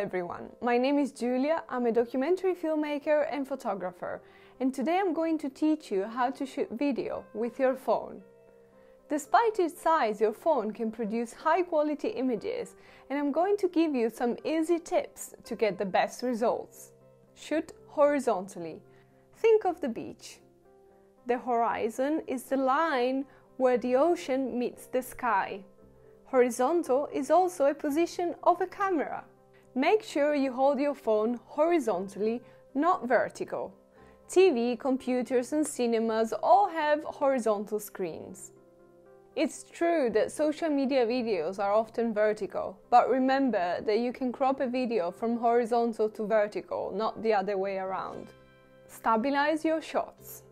everyone, my name is Giulia, I'm a documentary filmmaker and photographer, and today I'm going to teach you how to shoot video with your phone. Despite its size, your phone can produce high-quality images, and I'm going to give you some easy tips to get the best results. Shoot horizontally. Think of the beach. The horizon is the line where the ocean meets the sky. Horizontal is also a position of a camera. Make sure you hold your phone horizontally, not vertical. TV, computers and cinemas all have horizontal screens. It's true that social media videos are often vertical, but remember that you can crop a video from horizontal to vertical, not the other way around. Stabilize your shots.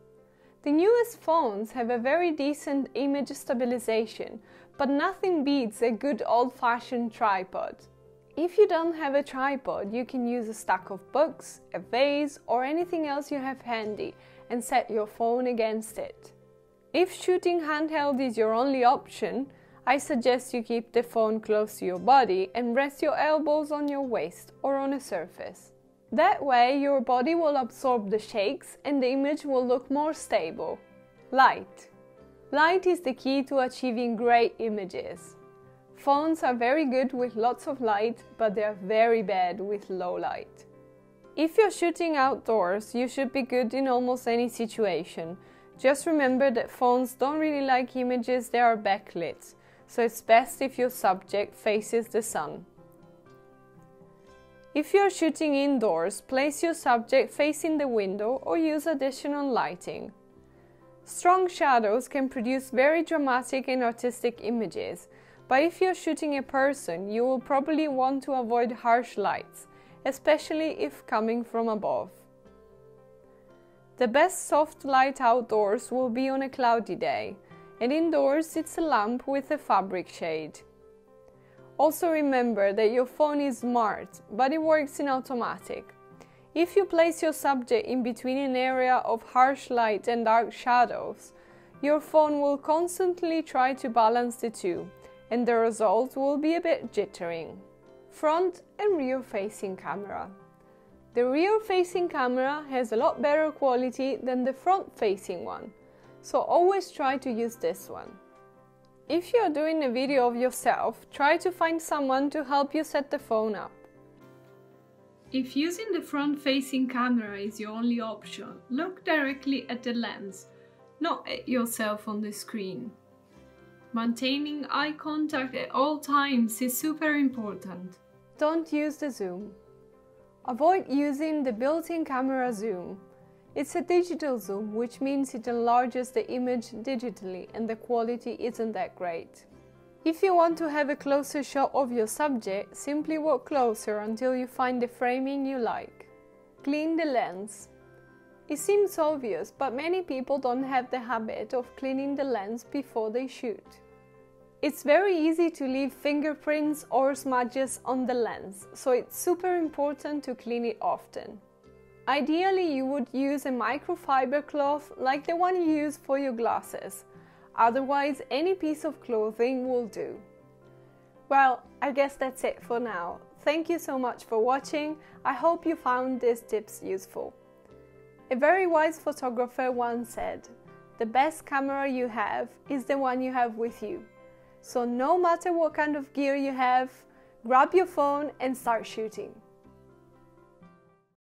The newest phones have a very decent image stabilization, but nothing beats a good old-fashioned tripod. If you don't have a tripod, you can use a stack of books, a vase, or anything else you have handy and set your phone against it. If shooting handheld is your only option, I suggest you keep the phone close to your body and rest your elbows on your waist or on a surface. That way your body will absorb the shakes and the image will look more stable. Light. Light is the key to achieving great images. Phones are very good with lots of light, but they are very bad with low light. If you're shooting outdoors, you should be good in almost any situation. Just remember that phones don't really like images that are backlit, so it's best if your subject faces the sun. If you're shooting indoors, place your subject facing the window or use additional lighting. Strong shadows can produce very dramatic and artistic images, but if you're shooting a person, you will probably want to avoid harsh lights, especially if coming from above. The best soft light outdoors will be on a cloudy day, and indoors it's a lamp with a fabric shade. Also remember that your phone is smart, but it works in automatic. If you place your subject in between an area of harsh light and dark shadows, your phone will constantly try to balance the two, and the result will be a bit jittering. Front and rear-facing camera. The rear-facing camera has a lot better quality than the front-facing one, so always try to use this one. If you are doing a video of yourself, try to find someone to help you set the phone up. If using the front-facing camera is your only option, look directly at the lens, not at yourself on the screen. Maintaining eye contact at all times is super important. Don't use the zoom. Avoid using the built-in camera zoom. It's a digital zoom, which means it enlarges the image digitally and the quality isn't that great. If you want to have a closer shot of your subject, simply walk closer until you find the framing you like. Clean the lens. It seems obvious, but many people don't have the habit of cleaning the lens before they shoot. It's very easy to leave fingerprints or smudges on the lens, so it's super important to clean it often. Ideally, you would use a microfiber cloth like the one you use for your glasses. Otherwise, any piece of clothing will do. Well, I guess that's it for now. Thank you so much for watching. I hope you found these tips useful. A very wise photographer once said, "The best camera you have is the one you have with you." So no matter what kind of gear you have, grab your phone and start shooting.